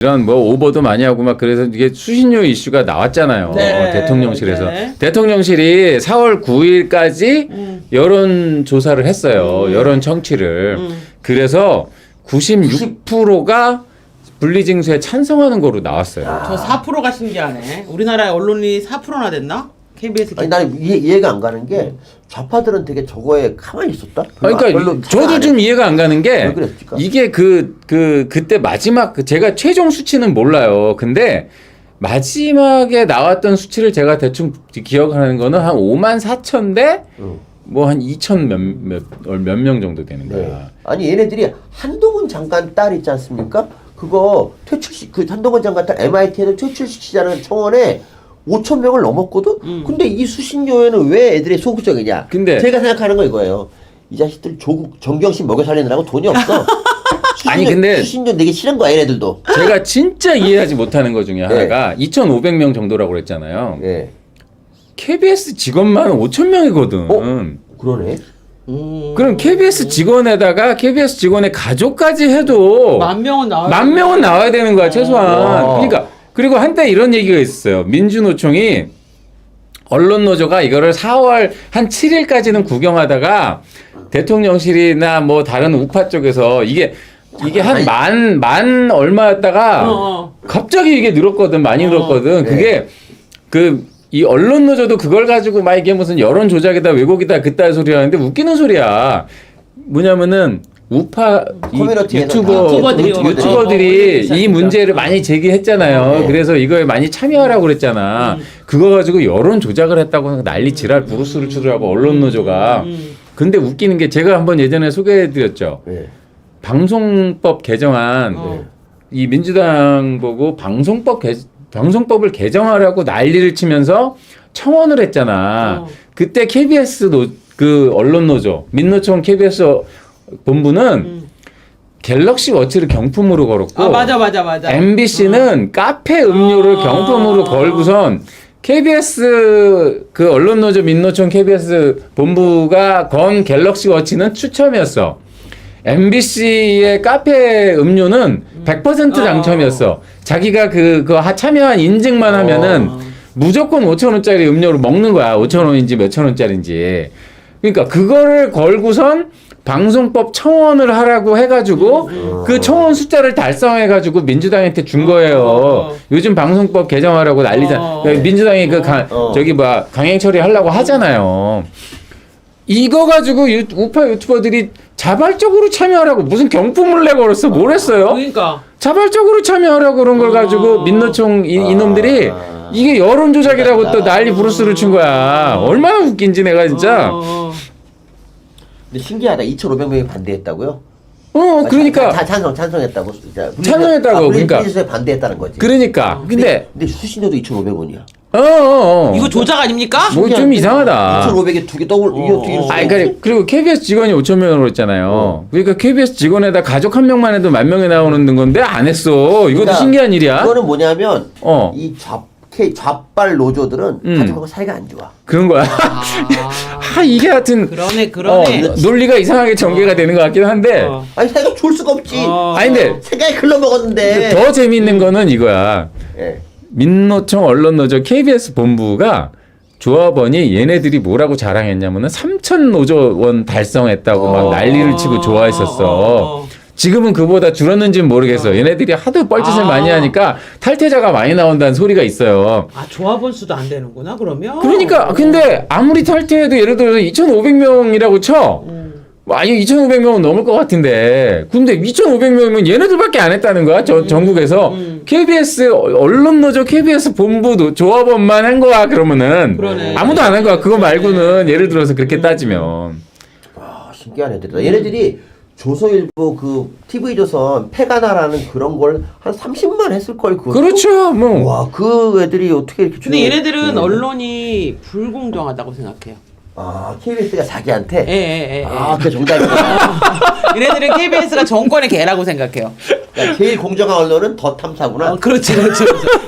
이런 뭐 오버도 많이 하고 막 그래서 이게 수신료 이슈가 나왔잖아요. 네. 대통령실에서. 네. 대통령실이 4월 9일까지 여론 조사를 했어요. 여론 청취를. 그래서 96%가 분리징수에 찬성하는 거로 나왔어요. 저 4%가 신기하네. 우리나라의 언론이 4%나 됐나? KBS. 아니 나는 이해가 안 가는 게 좌파들은 되게 저거에 가만히 있었다. 그러니까 저도 좀 이해가 안 가는 게 왜 그랬을까? 이게 그때 마지막 제가 최종 수치는 몰라요. 근데 마지막에 나왔던 수치를 제가 대충 기억하는 거는 한 5만 4천 대 뭐 한 2천 몇 명 정도 되는 거야. 네. 아니 얘네들이 한동훈 장관 딸 있지 않습니까? 그거 그 한동훈 장관 딸 MIT에서 퇴출시키자는 청원에 5천 명을 넘었거든. 근데 이 수신료에는 왜 애들이 소극적이냐? 근데 제가 생각하는 건 이거예요. 이 자식들 조국 정경심 먹여 살리느라고 돈이 없어. 아니, 근데 수신료 내기 싫은 거야 얘네들도. 제가 진짜 이해하지 못하는 것 중에 하나가 2,500명 정도라고 그랬잖아요. 예. KBS 직원만 5,000명이거든. 그러네. 그럼 KBS 직원에다가 KBS 직원의 가족까지 해도 10,000명은 나와야 만 명은 나와야 되는 거야 최소한. 와. 그러니까 그리고 한때 이런 얘기가 있었어요. 민주노총이 언론노조가 이거를 4월 한 7일까지는 구경하다가 대통령실이나 뭐 다른 우파 쪽에서 이게 한 만 얼마였다가 갑자기 이게 늘었거든. 많이 늘었거든. 그게 이 언론노조도 그걸 가지고 막 이게 무슨 여론 조작이다 왜곡이다 그따위 소리 하는데 웃기는 소리야. 뭐냐면은 우파 커뮤니티에서 유튜버들이 이 문제를 많이 제기했잖아요. 그래서 이거에 많이 참여하라고 그랬잖아. 그거 가지고 여론 조작을 했다고 난리 지랄 부르스를 추더라고 언론노조가. 근데 웃기는 게 제가 한번 예전에 소개해드렸죠. 네. 방송법 개정안 이 민주당 보고 방송법을 개정하라고 난리를 치면서 청원을 했잖아. 그때 KBS 그 언론노조 민노총 KBS 본부는 갤럭시 워치를 경품으로 걸었고 맞아. MBC는 카페 음료를 경품으로 걸고선 KBS 그 언론노조 민노총 KBS 본부가 건 갤럭시 워치는 추첨이었어. MBC의 카페 음료는 100% 당첨이었어. 자기가 그거 참여한 인증만 하면은 무조건 5,000원짜리 음료를 먹는 거야. 5,000원인지 몇천 원짜리인지. 그러니까 그거를 걸고선 방송법 청원을 하라고 해가지고 그 청원 숫자를 달성해가지고 민주당한테 준 거예요. 요즘 방송법 개정하라고 난리잖아. 민주당이 저기 강행 처리하려고 하잖아요. 이거 가지고 우파 유튜버들이 자발적으로 참여하라고 무슨 경품을 내고 그랬어? 뭘 했어요? 그러니까 자발적으로 참여하라고 그런 걸 가지고 민노총 이놈들이 이게 여론 조작이라고 또 난리 부르스를 친 거야. 얼마나 웃긴지 내가 진짜. 근데 신기하다. 2,500명이 반대했다고요? 그러니까 찬성했다고. 찬성했다고. 그러니까 분리수에 반대했다는 거지. 그러니까 근데 수신료도 2,500원이야. 이거 조작 아닙니까? 뭐 좀 이상하다. 2,500에 두 개 더블 그리고 KBS 직원이 5,000명으로 했잖아요. 그러니까 KBS 직원에다 가족 한 명만 해도 10,000명이 나오는 건데 안 했어. 이것도 그러니까 신기한 일이야. 이거는 뭐냐면 이 좌빨 노조들은 가족하고 사이가 안 좋아. 그런 거야. 이게 하여튼 그러네. 논리가 이상하게 전개가 되는 것 같긴 한데. 아니 사이가 좋을 수가 없지. 근데 생각이 흘러먹었는데. 더 재미있는 거는 이거야. 예. 민노총 언론노조 KBS 본부가 조합원이 얘네들이 뭐라고 자랑했냐면은 3,000 노조원 달성했다고 막 난리를 치고 좋아했었어. 지금은 그보다 줄었는지는 모르겠어. 얘네들이 하도 뻘짓을 많이 하니까 탈퇴자가 많이 나온다는 소리가 있어요. 조합원 수도 안 되는구나 그러면. 그러니까 근데 아무리 탈퇴해도 예를 들어서 2,500명이라고 쳐. 아니 2,500명은 넘을 것 같은데 근데 2,500명이면 얘네들밖에 안 했다는 거야 전국에서. KBS 언론노조 KBS 본부 조합원만 한 거야 그러면은. 그러네. 아무도 안 한 거야. 그거 말고는 예를 들어서 그렇게 따지면. 신기한 애들이다. 얘네들이 조선일보 그 TV조선 패가나라는 그런 걸 한 30만 했을 걸 그거. 그렇죠. 뭐. 와, 그 애들이 어떻게 이렇게. 근데 얘네들은 언론이 불공정하다고 생각해요. KBS가 자기한테. 예. 그 정답이야. 얘네들은 KBS가 정권의 개라고 생각해요. 그러니까 제일 공정한 언론은 더 탐사구나. 그렇지.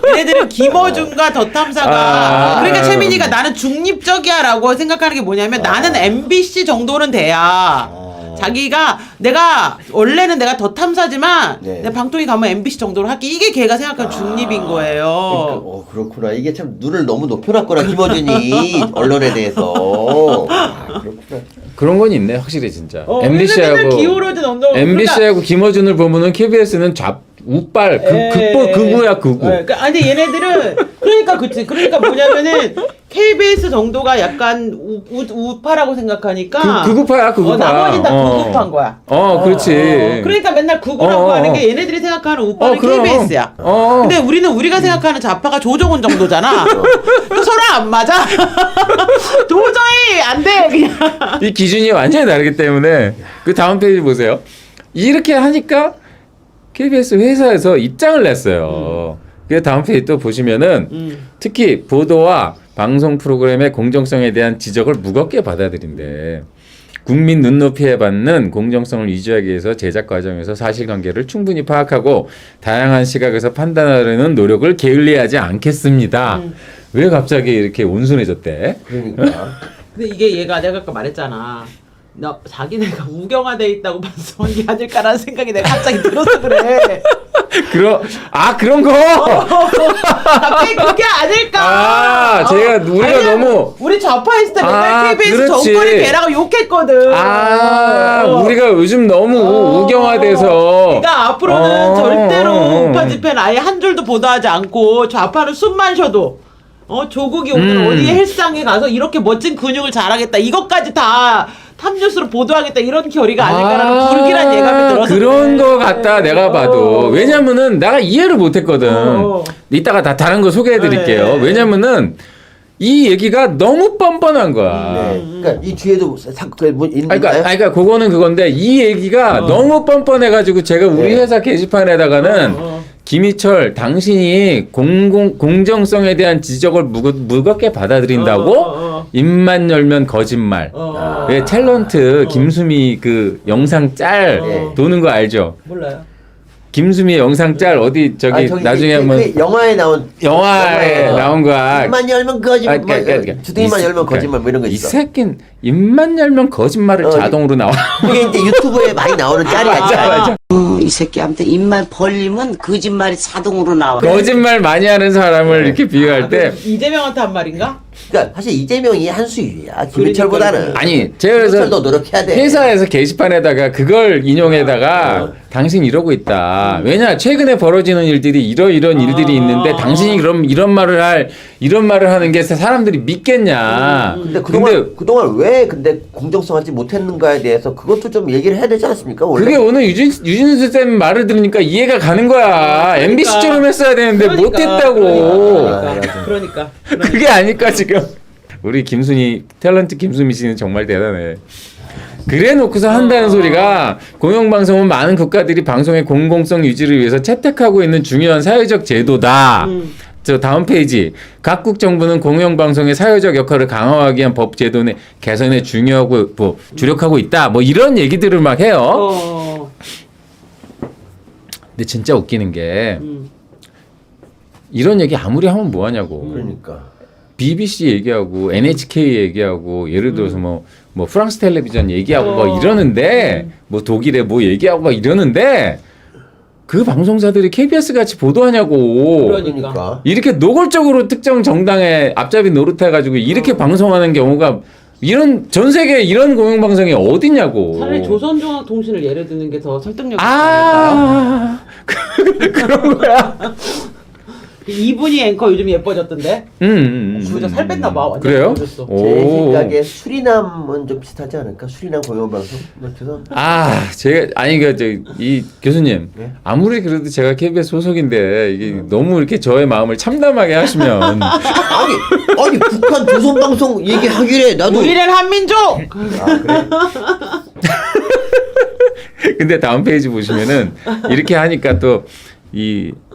얘네들은 김어준과 더 탐사가. 그러니까 최민희가 나는 중립적이야라고 생각하는 게 뭐냐면 나는 MBC 정도는 돼야. 자기가 내가 원래는 내가 더 탐사지만 네. 내 방통위 가면 MBC 정도로 할게. 이게 걔가 생각하는 중립인 거예요. 그러니까, 그렇구나. 이게 참 눈을 너무 높여놨구나 김어준이 언론에 대해서. 그렇구나. 그런 건 있네 확실히 진짜. 맨날 MBC하고 기울어진 언덕. MBC하고 김어준을 보면은 KBS는 우빨 극우야 극우. 아니 얘네들은 그러니까 그치. 그러니까 뭐냐면은 KBS 정도가 약간 우파라고 생각하니까 극우파야 극우파. 나머지는 다 극우파인 거야. 그렇지. 그러니까 맨날 극우라고 하는 게 얘네들이 생각하는 우파는 그럼. KBS야. 근데 우리는 우리가 생각하는 좌파가 조정훈 정도잖아. 그 서로 안 맞아. 도저히 안 돼. 그냥. 이 기준이 완전히 다르기 때문에 그 다음 페이지 보세요. 이렇게 하니까 KBS 회사에서 입장을 냈어요. 그 다음 페이지 또 보시면은 특히 보도와 방송 프로그램의 공정성에 대한 지적을 무겁게 받아들인대. 국민 눈높이에 받는 공정성을 유지하기 위해서 제작 과정에서 사실관계를 충분히 파악하고 다양한 시각에서 판단하려는 노력을 게을리하지 않겠습니다. 왜 갑자기 이렇게 온순해졌대? 그러니까. 근데 이게 얘가 내가 아까 말했잖아. 자기네가 우경화돼 있다고 반성한 게 아닐까라는 생각이 내가 갑자기 들어서 그래. 그런 거. 갑자기 그게 아닐까. 제가 우리가 아니야, 너무 우리 좌파했을 때 맨날 KBS 그렇지. 정권이 걔라고 욕했거든. 우리가 요즘 너무 우경화돼서. 그러니까 앞으로는 절대로 우파 집회는 아예 한 줄도 보도하지 않고 좌파는 숨만 쉬어도 조국이 오늘 어디 헬스장에 가서 이렇게 멋진 근육을 자랑했다. 이것까지 다 탑뉴스로 보도하겠다. 이런 결의가 아닐까라는 불길한 예감이 들어서 그런 그래. 거 같다 내가 봐도. 왜냐면은 내가 이해를 못했거든. 이따가 다 다른 거 소개해드릴게요. 네. 왜냐면은 이 얘기가 너무 뻔뻔한 거야. 네. 그러니까 이 뒤에도 뭐 있나요? 그러니까 그거는 그건데 이 얘기가 너무 뻔뻔해가지고 제가 우리 네. 회사 게시판에다가는 김희철 당신이 공정성에 대한 지적을 무겁게 받아들인다고 입만 열면 거짓말. 왜 탤런트 김수미 그 영상 짤 도는 거 알죠? 몰라요. 김수미 영상 짤 어디 저기 나중에 한번 영화에 나온 나온 거야. 입만 열면 거짓말, 주둥이만 열면 거짓말 뭐 이런 거 이 있어. 새끼는 입만 열면 거짓말을 자동으로 나와. 그게 이제 유튜브에 많이 나오는 짤이야. 맞아. 이 새끼한테 입만 벌리면 거짓말이 자동으로 나와. 거짓말 많이 하는 사람을 이렇게 비유할 때 이재명한테 한 말인가? 그러니까 사실 이재명이 한 수위야. 김희철보다는. 아니 제가 그래서 김희철도 노력해야 돼. 회사에서 게시판에다가 그걸 인용해다가 당신 이러고 있다. 왜냐 최근에 벌어지는 일들이 이런 일들이 있는데 당신이 그럼 이런 말을 하는 게 사람들이 믿겠냐. 근데 그동안 왜 근데 공정성하지 못했는가에 대해서 그것도 좀 얘기를 해야 되지 않습니까? 원래 그게 오늘 유진수 쌤 말을 들으니까 이해가 가는 거야. MBC처럼 했어야 되는데 못했다고. 그러니까. 그게 아닐까 지금. 우리 탤런트 김수미 씨는 정말 대단해. 그래 놓고서 한다는 소리가 공영방송은 많은 국가들이 방송의 공공성 유지를 위해서 채택하고 있는 중요한 사회적 제도다. 저 다음 페이지. 각국 정부는 공영방송의 사회적 역할을 강화하기 위한 법 제도 내 개선에 주력하고 있다. 뭐 이런 얘기들을 막 해요. 근데 진짜 웃기는 게 이런 얘기 아무리 하면 뭐하냐고. 그러니까. BBC 얘기하고 NHK 얘기하고 예를 들어서 뭐 프랑스 텔레비전 얘기하고 막 이러는데 뭐 독일에 뭐 얘기하고 막 이러는데 그 방송사들이 KBS 같이 보도하냐고. 그러니까. 이렇게 노골적으로 특정 정당의 앞잡이 노릇해가지고 이렇게 방송하는 경우가 전 세계에 이런 공영방송이 어딨냐고. 차라리 조선중앙통신을 예를 드는 게 더 설득력이 있을까요? 그런 거야. 이분이 앵커 요즘 예뻐졌던데. 진짜 살 뺐나 봐. 완전 그래요? 예뻐졌어. 제 생각에 수리남은 좀 비슷하지 않을까? 수리남 공영방송? 죄송합니다. 이 교수님, 네? 아무리 그래도 제가 KBS 소속인데, 이게 너무 이렇게 저의 마음을 참담하게 하시면. 아니, 북한 조선방송 얘기하길래 나도. 우리는 한민족! 그래? 근데 다음 페이지 보시면은, 이렇게 하니까 또,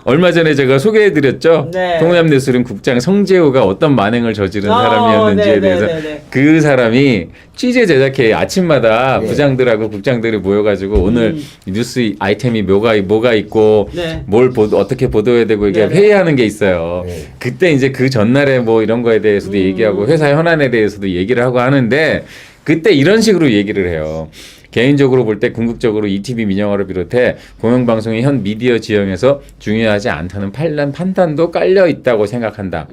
얼마 전에 제가 소개해드렸죠. 네. 통합뉴스룸 국장 성재호가 어떤 만행을 저지른 사람이었는지에 대해서 그 사람이 취재 제작회 아침마다 부장들하고 국장들이 모여가지고 오늘 뉴스 아이템이 뭐가 있고 뭘 어떻게 보도해야 되고 이게 회의하는 게 있어요. 그때 이제 그 전날에 뭐 이런 거에 대해서도 얘기하고 회사 현안에 대해서도 얘기를 하고 하는데 그때 이런 식으로 얘기를 해요. 개인적으로 볼 때 궁극적으로 ETV 민영화를 비롯해 공영방송의 현 미디어 지형에서 중요하지 않다는 판단도 깔려 있다고 생각한다.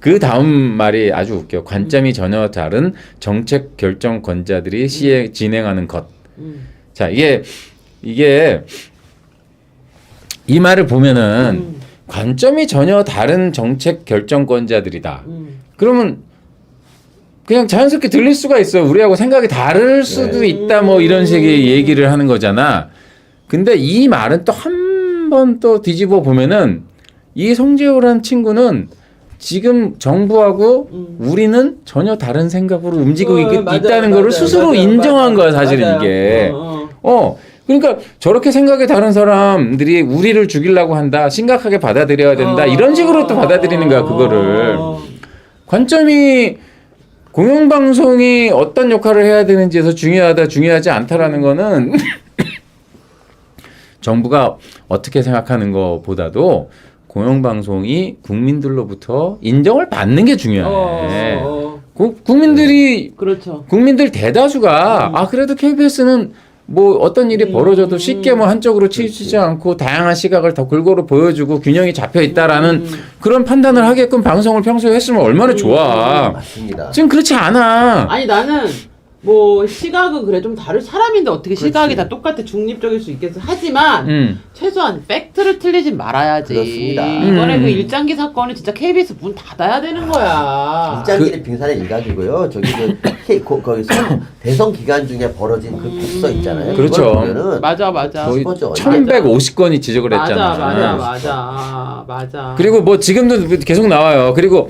그 다음 말이 아주 웃겨. 관점이 전혀 다른 정책 결정권자들이 진행하는 것. 자, 이게 이 말을 보면은 관점이 전혀 다른 정책 결정권자들이다. 그러면 그냥 자연스럽게 들릴 수가 있어. 우리하고 생각이 다를 수도 있다. 뭐 이런 식의 얘기를 하는 거잖아. 근데 이 말은 또 한 번 또 뒤집어 보면은 이 송재호라는 친구는 지금 정부하고 우리는 전혀 다른 생각으로 움직이고 있다는 거를 스스로 인정한 거야, 사실은 이게. 그러니까 저렇게 생각이 다른 사람들이 우리를 죽이려고 한다, 심각하게 받아들여야 된다, 이런 식으로 또 받아들이는 거야, 그거를. 관점이 공영방송이 어떤 역할을 해야 되는지에서 중요하다, 중요하지 않다라는 거는 정부가 어떻게 생각하는 것보다도 공영방송이 국민들로부터 인정을 받는 게 중요해. 국민들이, 그렇죠. 국민들 대다수가, 아, 그래도 KBS는 뭐 어떤 일이 벌어져도 쉽게 뭐 한쪽으로 치우치지 않고 다양한 시각을 더 골고루 보여주고 균형이 잡혀 있다라는 그런 판단을 하게끔 방송을 평소에 했으면 얼마나 좋아. 맞습니다. 지금 그렇지 않아. 아니 나는 뭐 시각은 그래 좀 다른 사람인데 어떻게 시각이 다 똑같아 중립적일 수 있겠어. 하지만 최소한 팩트를 틀리진 말아야지. 그렇습니다. 이번에 그 일장기 사건이 진짜 KBS 문 닫아야 되는 거야. 일장기는 빙산의 일각이고요. 저기 거기 대선 기간 중에 벌어진 그 독서 있잖아요. 그렇죠. 그걸 보면은 맞아. 거의 싶어져. 1150건이 지적을 했잖아. 맞아. 그리고 뭐 지금도 계속 나와요. 그리고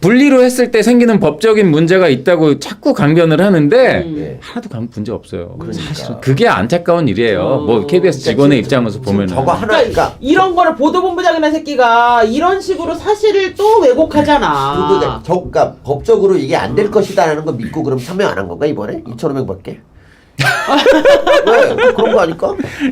분리로 했을 때 생기는 법적인 문제가 있다고 자꾸 강변을 하는데 네. 하나도 문제 없어요. 그러니까. 사실은 그게 안타까운 일이에요. 뭐 KBS 직원의 입장에서 보면은. 저거 하나, 그러니까 이런 거를 보도본부장이나 새끼가 이런 식으로 사실을 또 왜곡하잖아. 그러니까 법적으로 이게 안 될 것이다라는 거 믿고 그럼 참여 안 한 건가 이번에 2,500밖에? 왜 그런 거 아닐까?